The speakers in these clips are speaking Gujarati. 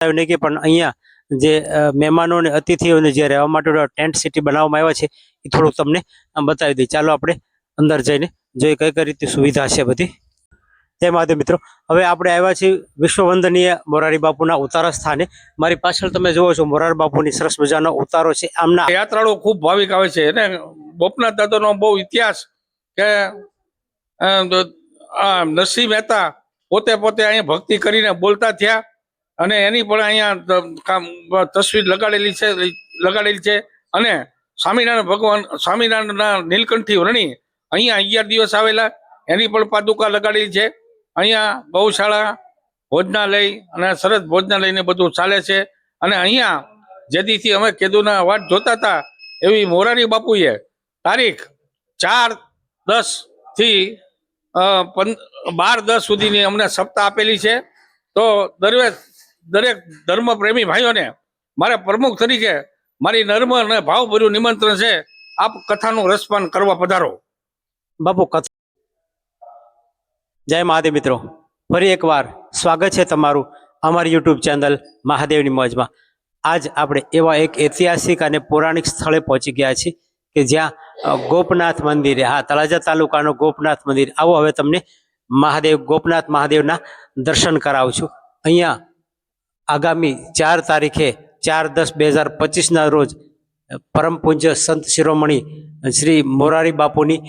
નહીં કે પણ અહીંયા જે મહેમાનોને અતિથિઓને જે રહેવા માટે ટેન્ટ સિટી બનાવવામાં આવ્યા છે એ થોડુંક તમને બતાવી દઈએ. ચાલો આપણે અંદર જઈને જોઈએ કઈ કઈ રીતે સુવિધા છે બધી. તે માટે મિત્રો હવે આપણે આવ્યા છીએ વિશ્વવંદનીય મોરારી બાપુના ઉતારા સ્થાને. મારી પાછળ તમે જુઓ છો મોરારી બાપુની સરસ મજાનો ઉતારો છે. આમના યાત્રાળુઓ ખૂબ ભાવિક આવે છે અને ગોપનાથ દાદાનો બહુ ઇતિહાસ કે નરસિંહ મહેતા પોતે અહીંયા ભક્તિ કરીને બોલતા થયા અને એની પણ અહીંયા તસવીર લગાડેલી છે અને સ્વામિનારાયણ ભગવાન સ્વામિનારાયણના નીલકંઠી વર્ણી અહીંયા 11 દિવસ આવેલા એની પણ પાદુકા લગાડેલી છે. અહીંયા ગૌશાળા ભોજનાલય અને સરસ ભોજનાલયને બધું ચાલે છે. અને અહીંયા જેદીથી અમે કેદુના વાટ જોતા હતા એવી મોરારી બાપુએ તારીખ 4-10 થી 12-10 સુધીની અમને સપ્તાહ આપેલી છે. તો દરેક ધર્મપ્રેમી ભાઈઓને મારા પ્રમુખ તરીકે મારી નર્મ અને ભાવભર્યું નિમંત્રણ છે. આપ કથાનું રસપાન કરવા પધારો. બાપુ કથા. જય મહાદેવ મિત્રો, ફરી એકવાર સ્વાગત છે તમારું અમારી યુટ્યુબ ચેનલ મહાદેવની મોજમાં. આજ આપણે એવા એક ઐતિહાસિક અને પૌરાણિક સ્થળે પહોંચી ગયા છીએ કે જ્યાં ગોપનાથ મંદિરે, હા, તળાજા તાલુકાનો ગોપનાથ મંદિર. આવો હવે તમને ગોપનાથ મહાદેવના દર્શન કરાવું છું. અહીંયા આગામી 4 તારીખે 4/10/2025 રોજ પરમ પૂજ્ય સંત શિરોમણી શ્રી મોરારી બાપુની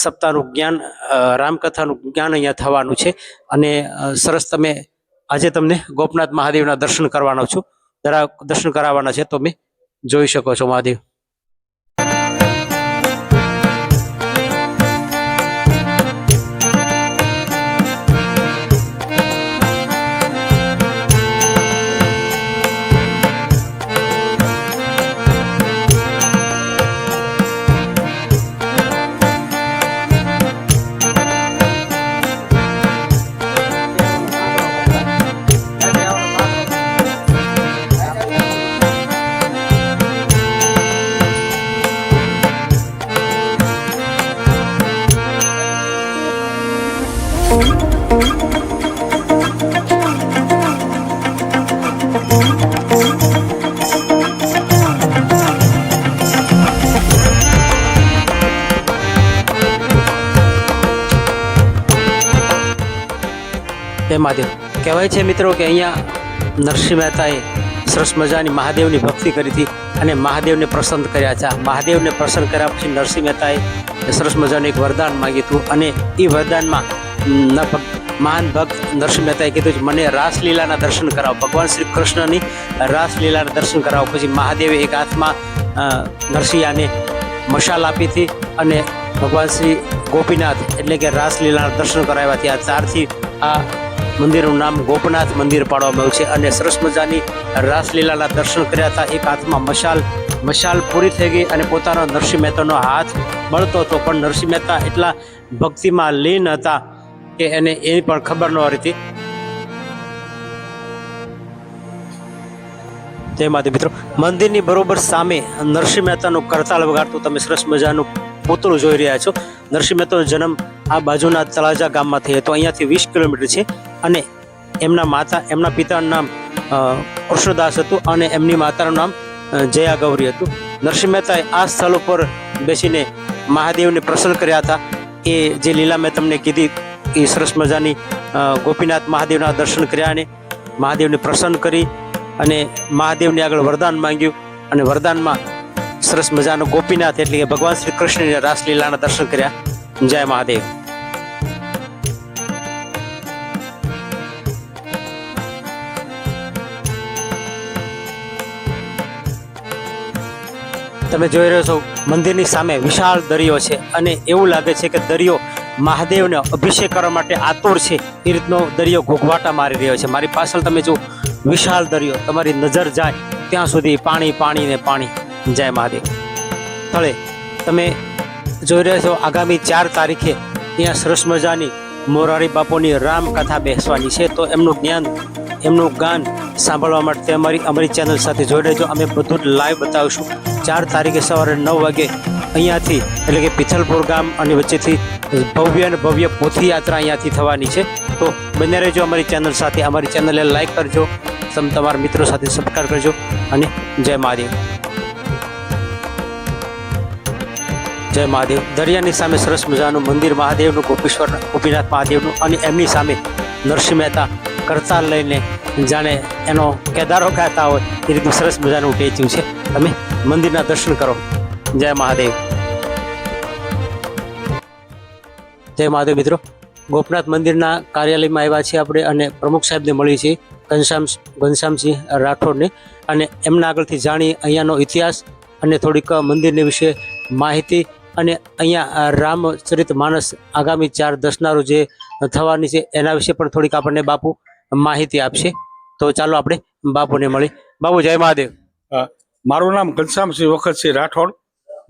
સપ્તાહનું જ્ઞાન, રામકથાનું જ્ઞાન અહીંયા થવાનું છે. અને સરસ તમે આજે તમને ગોપનાથ મહાદેવના દર્શન કરવાનો છું, દર્શન કરાવવાના છે. તો તમે જોઈ શકો છો મહાદેવ. મહાદેવ કહેવાય છે મિત્રો કે અહીંયા નરસિંહ મહેતાએ સરસ મજાની મહાદેવની ભક્તિ કરી હતી અને મહાદેવને પ્રસન્ન કર્યા છે. મહાદેવને પ્રસન્ન કર્યા પછી નરસિંહ મહેતાએ સરસ મજાનું એક વરદાન માંગ્યું હતું અને એ વરદાનમાં મહાન ભક્ત નરસિંહ મહેતાએ કીધું કે મને રાસલીલાના દર્શન કરાવો, ભગવાન શ્રી કૃષ્ણની રાસલીલાના દર્શન કરાવો. પછી મહાદેવે એક હાથમાં નરસિંહાને મશાલ આપી હતી અને ભગવાન શ્રી ગોપીનાથ એટલે કે રાસલીલાના દર્શન કરાવ્યા હતી. આ 4થી આ મંદિરનું નામ ગોપનાથ મંદિર પાડવામાં આવ્યું છે. અને સરસ મજાની રાસલીલાના દર્શન કર્યા હતા. એક હાથમાં મશાલ પૂરી થઈ ગઈ અને પોતાનો નરસિંહ મહેતાનો હાથ બળતો હતો, પણ નરસિંહ મહેતા એટલા ભક્તિમાં લીન હતા કે એને એની પણ ખબર ન હતી. તેમાંથી મિત્રો મંદિરની બરોબર સામે નરસિંહ મહેતાનું કરતાલ વગાડતું તમે સરસ મજાનું પૂતળું જોઈ રહ્યા છો. નરસિંહ મહેતાનો જન્મ આ બાજુના તળાજા ગામમાં થયો હતો. અહીંયાથી 20 કિલોમીટર છે. અને એમના પિતાનું નામ કૃષ્ણદાસ હતું અને એમની માતાનું નામ જયા ગૌરી હતું. નરસિંહ મહેતાએ આ સ્થળ ઉપર બેસીને મહાદેવને પ્રસન્ન કર્યા હતા. એ જે લીલા મેં તમને કીધી એ સરસ મજાની ગોપીનાથ મહાદેવના દર્શન કર્યા અને મહાદેવને પ્રસન્ન કરી અને મહાદેવની આગળ વરદાન માંગ્યું. અને વરદાનમાં સરસ મજાનો ગોપીનાથ એટલે કે ભગવાન શ્રી કૃષ્ણની રાસલીલાના દર્શન કર્યા. જય મહાદેવ. તમે જોઈ રહ્યો છો મંદિરની સામે વિશાળ દરિયો છે અને એવું લાગે છે કે દરિયો મહાદેવને અભિષેક કરવા માટે આતુર છે. એ રીતનો દરિયો ઘોઘવાટા મારી રહ્યો છે. મારી પાછળ તમે જો વિશાળ દરિયો, તમારી નજર જાય ત્યાં સુધી પાણી પાણી ને પાણી. જય મહાદેવ. સ્થળે તમે જોઈ રહ્યા છો આગામી 4 તારીખે ત્યાં સરસ મજાની મોરારી બાપુની રામકથા બેસવાની છે. તો એમનું ગાન સાંભળવા માટે અમારી ચેનલ સાથે જોઈ રહેજો. અમે બધું જ લાઈવ બતાવીશું. 4 તારીખે સવારે 9 વાગે અહીંયાથી એટલે કે પિથલપુર ગામ અને વચ્ચેથી ભવ્ય અને ભવ્ય પોથી યાત્રા અહીંયાથી થવાની છે. તો બને રહેજો અમારી ચેનલ સાથે. અમારી ચેનલને લાઈક કરજો, તમે તમારા મિત્રો સાથે સબસ્ક્રાઈબ કરજો અને જય મહાદેવ. જય મહાદેવ. દરિયાની સામે સરસ મજાનું મંદિર મહાદેવનું, ગોપીનાથ મહાદેવનું, અને એમની સામે નરસિંહ મહેતા કરતાલ લઈને જાણે એનો કેદારો ગાતા હોય એ રીતનું સરસ મજાનું ટેચ્યુ છે. તમે મંદિરના દર્શન કરો. જય મહાદેવ. જય મહાદેવ મિત્રો. ગોપનાથ મંદિરના કાર્યાલયમાં આવ્યા છીએ આપણે અને પ્રમુખ સાહેબને મળી છીએ, ઘનશ્યામસિંહ રાઠોડને, અને એમના આગળથી જાણીએ અહીંયાનો ઇતિહાસ અને થોડીક મંદિરની વિશે માહિતી, અને અહીંયા રામચરિત માનસ આગામી 4/10ના રોજ જે થવાની છે એના વિશે પણ થોડીક આપણને બાપુ માહિતી આપશે. તો ચાલો આપણે બાપુને મળી. બાપુ જય મહાદેવ. મારું નામ ઘનશ્યામસિંહ વખતસિંહ રાઠોડ,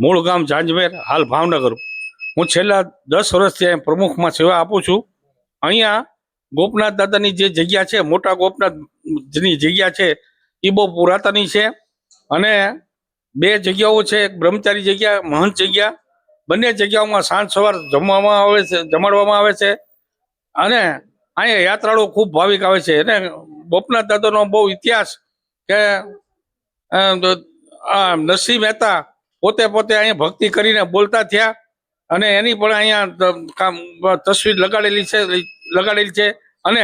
મૂળ ગામ જાંજમેર, હાલ ભાવનગર. હું છેલ્લા 10 વર્ષથી અહીં પ્રમુખમાં સેવા આપું છું. અહીંયા ગોપનાથ દાદાની જે જગ્યા છે, મોટા ગોપનાથની જગ્યા છે, એ બહુ પુરાતની છે. અને 2 જગ્યાઓ છે, એક બ્રહ્મચારી જગ્યા, મહંત જગ્યા. બંને જગ્યાઓમાં સાંજ સવાર જમાડવામાં આવે છે. અને અહીંયા યાત્રાળુઓ ખૂબ ભાવિક આવે છે. અને ગોપનાથ દાદાનો બહુ ઇતિહાસ કે નરસિંહ મહેતા પોતે અહીંયા ભક્તિ કરીને બોલતા થયા, અને એની પણ અહીંયા તસવીર લગાડેલી છે. અને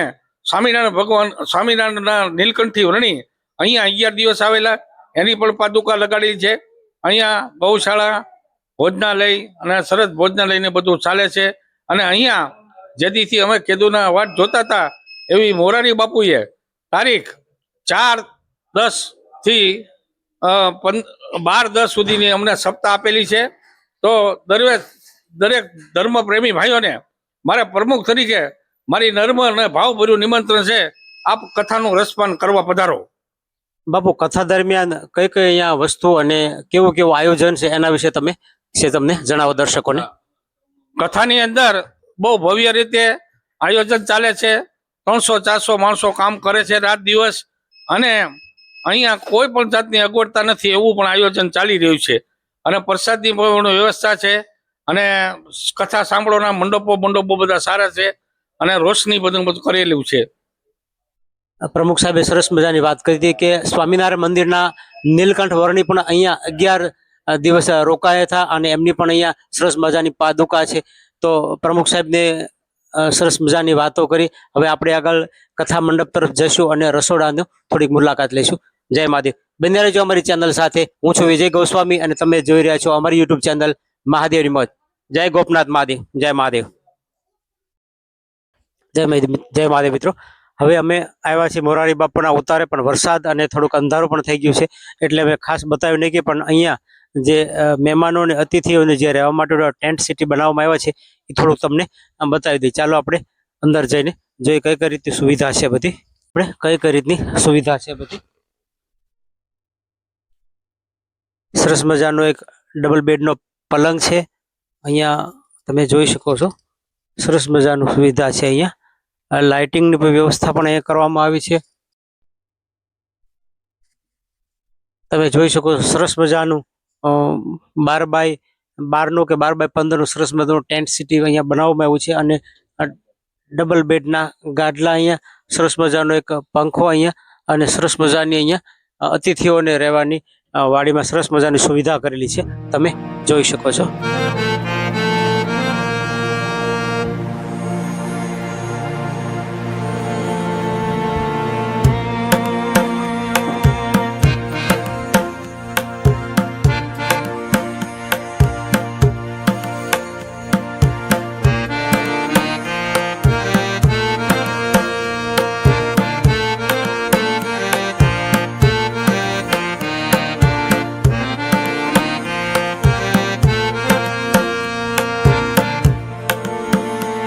સ્વામિનારાયણ ભગવાન, સ્વામિનારાયણના નીલકંઠી વર્ણી અહીંયા 11 દિવસ આવેલા, એની પણ પાદુકા લગાડેલી છે. અહીંયા ગૌશાળા, ભોજનાલય અને સરસ ભોજનાલયને બધું ચાલે છે. અને અહીંયા જેદીથી અમે કેદુના વાટ જોતા હતા એવી મોરારી બાપુએ તારીખ 4/10 થી 12/10 સુધીની અમને સપ્તાહ આપેલી છે. તો દરેક ધર્મ પ્રેમી ભાઈઓને મારા પ્રમુખ તરીકે મારી નર્મ અને ભાવભર્યું નિમંત્રણ છે, આપ કથાનું રસપાન કરવા પધારો. બાપુ, કથા દરમિયાન કઈ કઈ અહીંયા વસ્તુ અને કેવું આયોજન છે એના વિશે તમને જણાવો દર્શકોને. કથાની અંદર બહુ ભવ્ય રીતે આયોજન ચાલે છે. 300-400 માણસો કામ કરે છે રાત દિવસ, અને અહીંયા કોઈ પણ જાતની અગવડતા નથી એવું પણ આયોજન ચાલી રહ્યું છે. અને પ્રસાદની પણ વ્યવસ્થા છે, અને કથા સાંભળવાના મંડપો બધા સારા છે, અને રોશની બધું કરેલું છે. પ્રમુખ સાહેબે સરસ મજાની વાત કરી હતી કે સ્વામિનારાયણ મંદિરના નીલકંઠ વર્ણી પણ અહીંયા 11 દિવસ રોકાયા હતા, અને એમની પણ અહીંયા સરસ મજાની પાદુકા છે. તો પ્રમુખ સાહેબને સરસ મજાની વાતો કરી. હવે આપણે આગળ કથા મંડપ તરફ જઈશું અને રસોડાનો થોડીક મુલાકાત લઈશું. જય મહાદેવ. બન્યા રહેજો અમારી ચેનલ સાથે. હું છું વિજય ગોસ્વામી અને તમે જોઈ રહ્યા છો અમારી યુટ્યુબ ચેનલ મહાદેવની મોજ. જય ગોપનાથ મહાદેવ. જય મહાદેવ. જય મહાદેવ મિત્રો. હવે અમે આવ્યા છીએ મોરારી બાપુના ઉતારે, પણ વરસાદ અને થોડુંક અંધારું પણ થઈ ગયું છે, એટલે અમે ખાસ બતાવ્યું નહીં કે પણ અહીંયા જે મહેમાનો અને અતિથિઓને જે રહેવા માટે ટેન્ટ સિટી બનાવવામાં આવ્યા છે એ થોડુંક તમને બતાવી દઈએ. ચાલો આપણે અંદર જઈને જોઈએ કઈ કઈ રીતની સુવિધા છે બધી. સરસ મજાનો એક ડબલ બેડનો પલંગ છે અહીંયા, તમે જોઈ શકો છો. સરસ મજાનું સુવિધા છે અહીંયા. લાઇટિંગની વ્યવસ્થા પણ અહીંયા કરવામાં આવી છે. તમે જોઈ શકો છો સરસ મજાનું 12x12 કે 12x15 સરસ મજાનું ટેન્ટ સિટી અહીંયા બનાવવામાં આવ્યું છે. અને ડબલ બેડના ગાદલા અહીંયા, સરસ મજાનો એક પંખો અહીંયા, અને સરસ મજાની અહીંયા અતિથિઓને રહેવાની વાડીમાં સરસ મજાની સુવિધા કરેલી છે, તમે જોઈ શકો છો.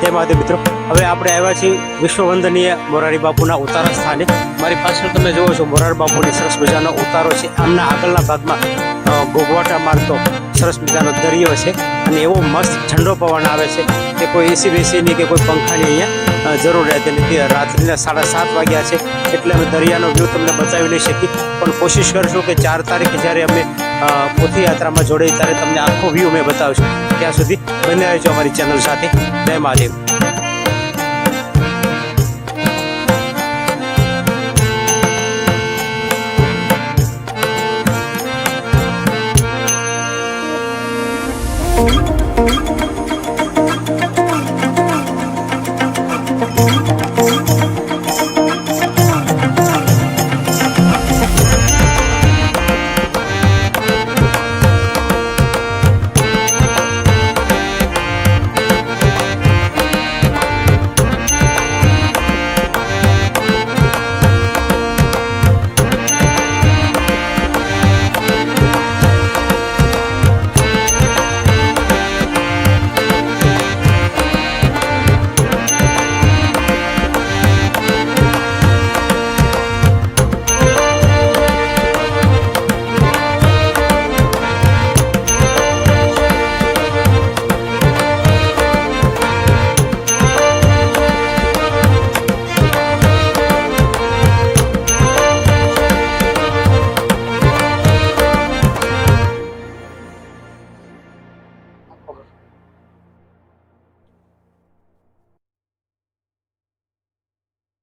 જય મહાદેવ મિત્રો. હવે આપણે આવ્યા છીએ વિશ્વવંદનીય મોરારી બાપુના ઉતારા સ્થાને. મારી પાછળ તમે જુઓ છો મોરારી બાપુની સરસ મજાનો ઉતારો છે. આમના આગળના ભાગમાં ગોગવાટા મારતો સરસ મજાનો દરિયો છે, અને એવો મસ્ત ઠંડો પવન આવે છે કે કોઈ એસી બેસીની કે કોઈ પંખાની અહીંયા જરૂર રહેતી નથી. રાત્રિના 7:30 વાગ્યા છે, એટલે અમે દરિયાનો વ્યૂ તમને બતાવી નહીં શકીએ, પણ કોશિશ કરીશું કે 4 તારીખે જ્યારે અમે પોથીયાત્રામાં જોડાઈ ત્યારે તમને આખો વ્યૂ અમે બતાવીશું. ત્યાં સુધી બન્યા રહેજો અમારી ચેનલ સાથે. જય મહાદેવ.